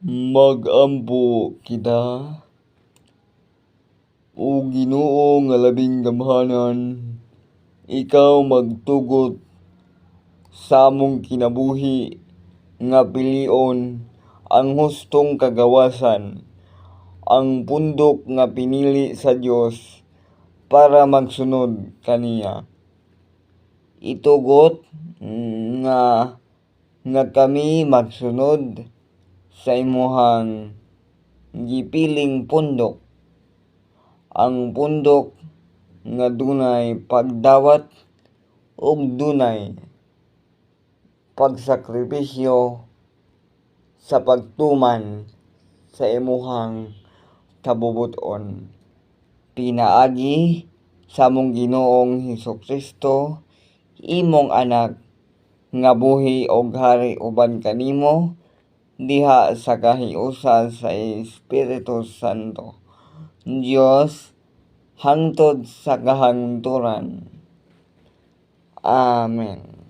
Magampo kita, o Ginoo nga labing gamhanan, ikaw magtugot sa among kinabuhi nga pilion ang hustong kagawasan, ang pundok nga pinili sa Dios para magsunod kaniya. Itugot nga kami magsunod sa imuhang gipiling pundok, ang pundok nga dunay pagdawat ug dunay pagsakripisyo sa pagtuman sa imuhang kabubot-on. Pinaagi sa among Ginoong Hesukristo, imong anak nga buhi og hari uban kanimo diha sa kahiusa sa Espiritu Santo, Dios hangtod sa kahangturan. Amen.